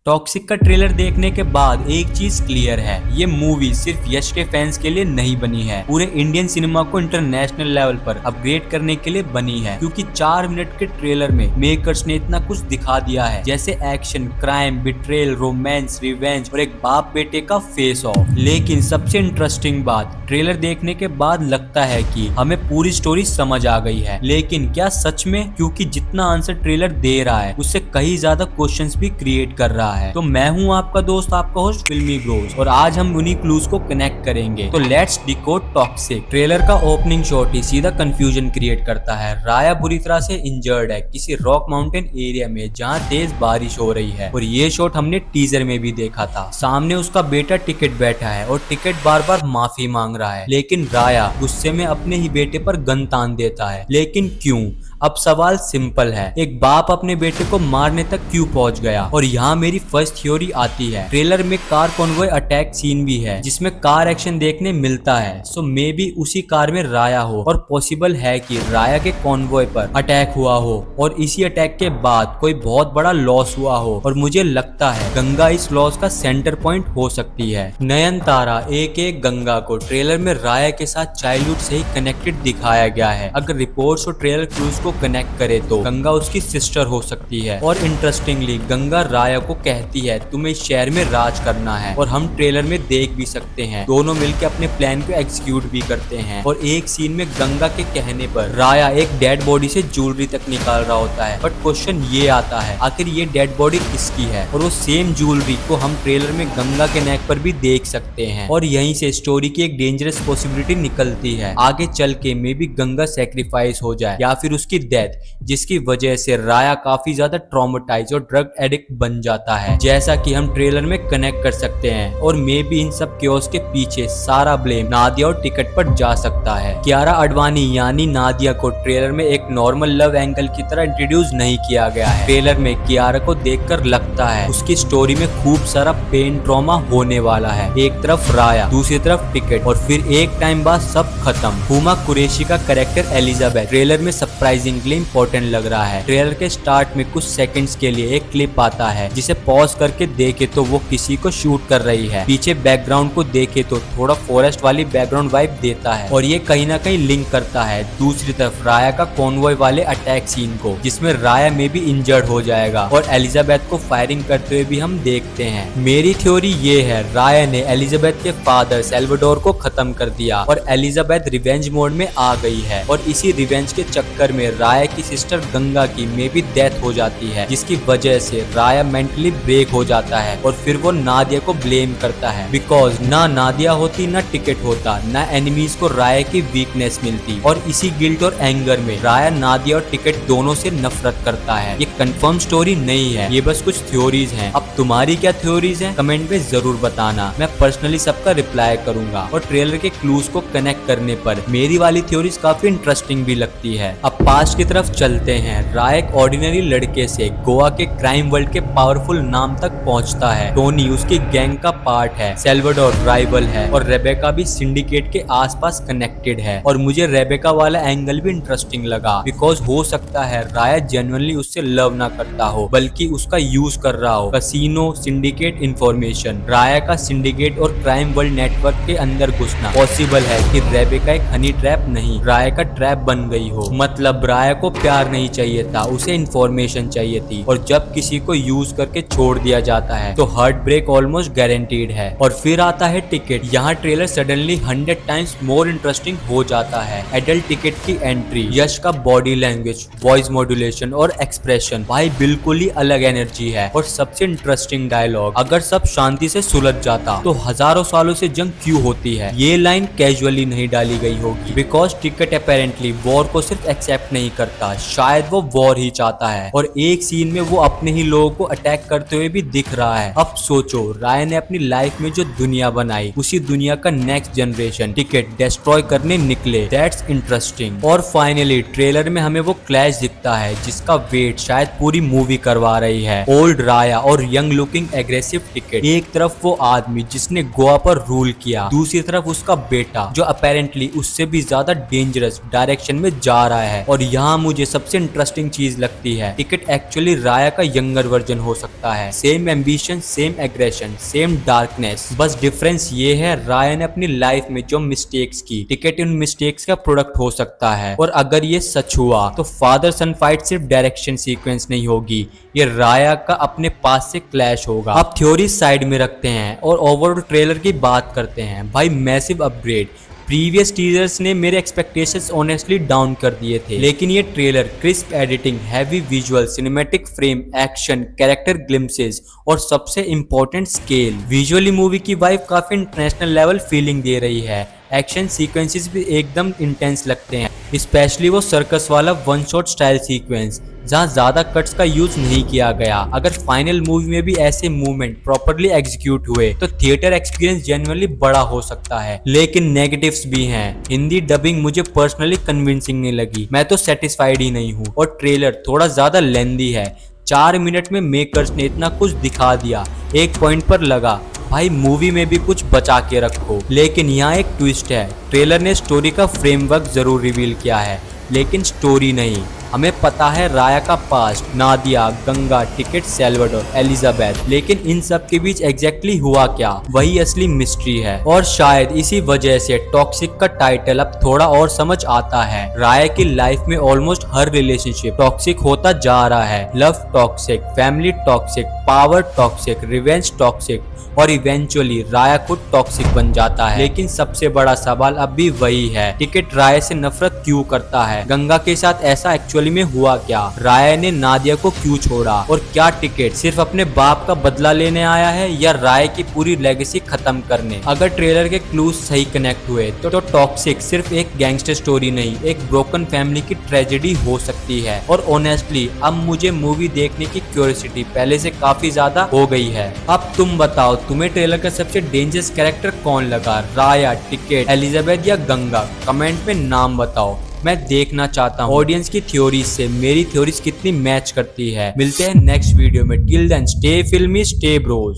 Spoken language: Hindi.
टॉक्सिक का ट्रेलर देखने के बाद एक चीज क्लियर है, ये मूवी सिर्फ यश के फैंस के लिए नहीं बनी है, पूरे इंडियन सिनेमा को इंटरनेशनल लेवल पर अपग्रेड करने के लिए बनी है। क्योंकि 4 मिनट के ट्रेलर में मेकर्स ने इतना कुछ दिखा दिया है, जैसे action, crime, betrayal, romance, revenge और एक बाप बेटे का फेस ऑफ। लेकिन सबसे इंटरेस्टिंग बात, ट्रेलर देखने के बाद लगता है कि हमें पूरी स्टोरी समझ आ गई है, लेकिन क्या सच में? क्योंकि जितना आंसर ट्रेलर दे रहा है उससे कहीं ज्यादा क्वेश्चंस भी क्रिएट कर रहा है। तो मैं हूं आपका दोस्त, आपका होस्ट फिल्मी ब्रोस, और आज हम उन्हीं क्लूज को कनेक्ट करेंगे। तो लेट्स डिकोड टॉक्सिक। ट्रेलर का ओपनिंग शॉट ही सीधा कंफ्यूजन क्रिएट करता है। राया बुरी तरह से इंजर्ड है किसी रॉक माउंटेन एरिया में जहां तेज बारिश हो रही है, और ये शॉट हमने टीजर में भी देखा था। सामने उसका बेटा टिकट बैठा है और टिकट बार बार माफी मांग रहा है, लेकिन राया गुस्से में अपने ही बेटे पर गन तान देता है। लेकिन क्यों? अब सवाल सिंपल है, एक बाप अपने बेटे को मारने तक क्यों पहुंच गया? और यहाँ मेरी फर्स्ट थ्योरी आती है। ट्रेलर में कार कॉन्वॉय अटैक सीन भी है जिसमें कार एक्शन देखने मिलता है, सो मे बी उसी कार में राया हो, और पॉसिबल है कि राया के कॉन्वॉय पर अटैक हुआ हो और इसी अटैक के बाद कोई बहुत बड़ा लॉस हुआ हो, और मुझे लगता है गंगा इस लॉस का सेंटर पॉइंट हो सकती है। नयनतारा एक गंगा को ट्रेलर में राया के साथ चाइल्डहुड से ही कनेक्टेड दिखाया गया है। अगर रिपोर्ट्स और ट्रेलर क्लूज को कनेक्ट करे तो गंगा उसकी सिस्टर हो सकती है। और इंटरेस्टिंगली गंगा राया को कहती है तुम्हें इस शहर में राज करना है, और हम ट्रेलर में देख भी सकते हैं दोनों मिलकर अपने प्लान को एग्जीक्यूट भी करते हैं। और एक सीन में गंगा के कहने पर राया एक डेड बॉडी से ज्वेलरी तक निकाल रहा होता है। बट क्वेश्चन ये आता है, आखिर ये डेड बॉडी किसकी है? और वो सेम ज्वेलरी को हम ट्रेलर में गंगा के नेक पर भी देख सकते हैं, और यहीं से स्टोरी की एक डेंजरस पॉसिबिलिटी निकलती है। आगे चल के मे बी गंगा सेक्रीफाइस हो जाए या फिर उसकी डेथ, जिसकी वजह से राया काफी ज्यादा ट्रॉमेटाइज और ड्रग एडिक्ट बन जाता है, जैसा कि हम ट्रेलर में कनेक्ट कर सकते हैं। और मे बी इन सब केओस के पीछे सारा ब्लेम नादिया और टिकट पर जा सकता है। कियारा अडवाणी यानी नादिया को ट्रेलर में एक नॉर्मल लव एंगल की तरह इंट्रोड्यूस नहीं किया गया है। ट्रेलर में कियारा को देखकर लगता है उसकी स्टोरी में खूब सारा पेन ट्रॉमा होने वाला है। एक तरफ राया, दूसरी तरफ टिकट, और फिर एक टाइम बाद सब खत्म। हुमा कुरैशी का कैरेक्टर एलिजाबेथ ट्रेलर में सरप्राइजिंगली इंपॉर्टेंट लग रहा है। ट्रेलर के स्टार्ट में कुछ सेकंड्स के लिए एक क्लिप आता है जिसे पॉज करके देखे तो वो किसी को शूट कर रही है। पीछे बैकग्राउंड को देखे तो थोड़ा फॉरेस्ट वाली बैकग्राउंड वाइब देता है, और ये कहीं ना कहीं लिंक करता है दूसरी तरफ राया का कॉन्वॉय वाले अटैक सीन को, जिसमें राया में भी इंजर्ड हो जाएगा और एलिजाबेथ को फायरिंग करते हुए भी हम देखते हैं। मेरी थ्योरी ये है, राया ने एलिजाबेथ के फादर सैल्वाडोर को खत्म कर दिया और एलिजाबेथ रिवेंज मोड में आ गई है, और इसी रिवेंज के चक्कर में राया की सिस्टर गंगा की में भी डेथ हो जाती है, जिसकी वजह से राया मेंटली ब्रेक हो जाता है। और फिर वो नादिया को ब्लेम करता है, बिकॉज ना नादिया होती ना टिकट होता, ना एनिमीज को राया की वीकनेस मिलती, और इसी गिल्ट और एंगर में राया नादिया और टिकट दोनों से नफरत करता है। ये कंफर्म स्टोरी नहीं है, ये बस कुछ थ्योरीज हैं। अब तुम्हारी क्या थ्योरीज हैं कमेंट में जरूर बताना, मैं पर्सनली सबका रिप्लाई करूंगा। और ट्रेलर के क्लूज को कनेक्ट करने पर मेरी वाली थ्योरीज काफी इंटरेस्टिंग भी लगती है। अब पास्ट की तरफ चलते हैं। राय एक ऑर्डिनरी लड़के से गोवा के क्राइम वर्ल्ड के पावरफुल नाम तक पहुंचता है। टोनी उसकी गैंग का पार्ट है, सैल्वाडोर राइवल है, और रेबेका भी सिंडिकेट के आसपास कनेक्टेड है। और मुझे रेबेका वाला एंगल भी इंटरेस्टिंग लगा, बिकॉज हो सकता है राय जेन्युइनली उससे लव ना करता हो, बल्कि उसका यूज कर रहा हो। कसीनो, सिंडिकेट, इंफॉर्मेशन, राय का सिंडिकेट और क्राइम वर्ल्ड नेटवर्क के अंदर घुसना। पॉसिबल है कि रेबेका एक हनी ट्रैप नहीं, राय का ट्रैप बन गई हो। मतलब राय को प्यार नहीं चाहिए था, उसे इंफॉर्मेशन चाहिए थी, और जब किसी को यूज करके छोड़ दिया जाता है तो हार्ट ब्रेक ऑलमोस्ट गारंटीड है। और फिर आता है टिकट। यहाँ trailer suddenly 100 times more interesting हो जाता है। एडल्ट टिकट की एंट्री, यश का बॉडी लैंग्वेज, वॉइस मॉड्यूलेशन और एक्सप्रेशन, भाई बिल्कुल ही अलग एनर्जी है। और सबसे इंटरेस्टिंग डायलॉग, अगर सब शांति से सुलझ जाता तो हजारों सालों से जंग क्यों होती है? ये लाइन कैजुअली नहीं डाली गई होगी, बिकॉज टिकट अपेरेंटली वॉर को सिर्फ एक्सेप्ट नहीं करता, शायद वो वॉर ही चाहता है। और एक सीन में वो अपने ही लोगों को अटैक करते हुए भी दिख रहा है। अब सोचो, राय ने अपनी लाइफ में जो दुनिया बनाई, उसी दुनिया का नेक्स्ट जनरेशन टिकट डिस्ट्रॉय करने निकले। That's interesting. और फाइनली ट्रेलर में हमें वो क्लैश दिखता है जिसका वेट शायद शायद पूरी मूवी करवा रही है। ओल्ड राया और यंग लुकिंग एग्रेसिव टिकट। एक तरफ वो आदमी जिसने गोवा पर रूल किया, दूसरी तरफ उसका बेटा जो अपेरेंटली उससे भी ज्यादा डेंजरस डायरेक्शन में जा रहा है। और यहाँ मुझे सबसे इंटरेस्टिंग चीज लगती है, टिकट एक्चुअली राया का यंगर वर्जन हो सकता है। Same ambition, same aggression, same darkness, बस डिफरेंस ये है राया ने अपनी लाइफ में जो मिस्टेक्स की, टिकट उन मिस्टेक्स का प्रोडक्ट हो सकता है। और अगर ये सच हुआ तो फादर सन फाइट सिर्फ डायरेक्शन सीक्वेंस नहीं होगी, ये राया का अपने पास से क्लैश होगा। अब थ्योरी साइड में रखते हैं और ओवरऑल ट्रेलर की बात करते हैं। भाई मैसिव अपग्रेड। प्रीवियस टीजर्स ने मेरे एक्सपेक्टेशंस ऑनेस्टली डाउन कर दिए थे, लेकिन ये trailer crisp editing, heavy visual, cinematic frame, action, character glimpses और सबसे इंपॉर्टेंट स्केल। विजुअली मूवी की वाइब काफी इंटरनेशनल लेवल फीलिंग दे रही है। एक्शन सीक्वेंसेस भी एकदम इंटेंस लगते हैं, स्पेशली वो सर्कस वाला वन शॉट स्टाइल सीक्वेंस जहाँ ज्यादा कट्स का यूज नहीं किया गया। अगर फाइनल मूवी में भी ऐसे मूवमेंट प्रॉपरली एग्जीक्यूट हुए तो थिएटर एक्सपीरियंस जेन्युइनली बड़ा हो सकता है। लेकिन नेगेटिव्स भी हैं। हिंदी डबिंग मुझे पर्सनली कन्विंसिंग नहीं लगी, मैं तो सेटिस्फाइड ही नहीं हूँ। और ट्रेलर थोड़ा ज्यादा लेंदी है। 4 मिनट में मेकर्स ने इतना कुछ दिखा दिया, एक पॉइंट पर लगा भाई मूवी में भी कुछ बचा के रखो। लेकिन यहाँ एक ट्विस्ट है, ट्रेलर ने स्टोरी का फ्रेमवर्क जरूर रिवील किया है लेकिन स्टोरी नहीं। हमें पता है राया का past, Nadia, Ganga, ticket, Salvador, Elizabeth, लेकिन इन सब के बीच एग्जैक्टली हुआ क्या, वही असली मिस्ट्री है। और शायद इसी वजह से टॉक्सिक का टाइटल अब थोड़ा और समझ आता है। राया की लाइफ में ऑलमोस्ट हर रिलेशनशिप टॉक्सिक होता जा रहा है। Love toxic, family toxic, power toxic, revenge toxic और इवेंचुअली राया खुद टॉक्सिक बन जाता है। लेकिन सबसे बड़ा सवाल अब भी वही है, टिकट राया से नफरत क्यों करता है? गंगा के साथ ऐसा एक्चुअली में हुआ क्या? राया ने नादिया को क्यों छोड़ा? और क्या टिकट सिर्फ अपने बाप का बदला लेने आया है या राया की पूरी लेगेसी खत्म करने? अगर ट्रेलर के क्लूज सही कनेक्ट हुए तो टॉक्सिक सिर्फ एक गैंगस्टर स्टोरी नहीं, एक ब्रोकन फैमिली की ट्रेजेडी हो सकती है। और ऑनेस्टली अब मुझे मूवी देखने की क्यूरियोसिटी पहले से काफी ज्यादा हो गई है। अब तुम बताओ, तुम्हें ट्रेलर का सबसे डेंजरस कैरेक्टर कौन लगा? राया, टिकट, एलिजाबेथ या गंगा? कमेंट में नाम बताओ, मैं देखना चाहता हूँ ऑडियंस की थ्योरीज से मेरी थ्योरीज कितनी मैच करती है। मिलते हैं नेक्स्ट वीडियो में। टिल देन स्टे फिल्मी, स्टे ब्रोज।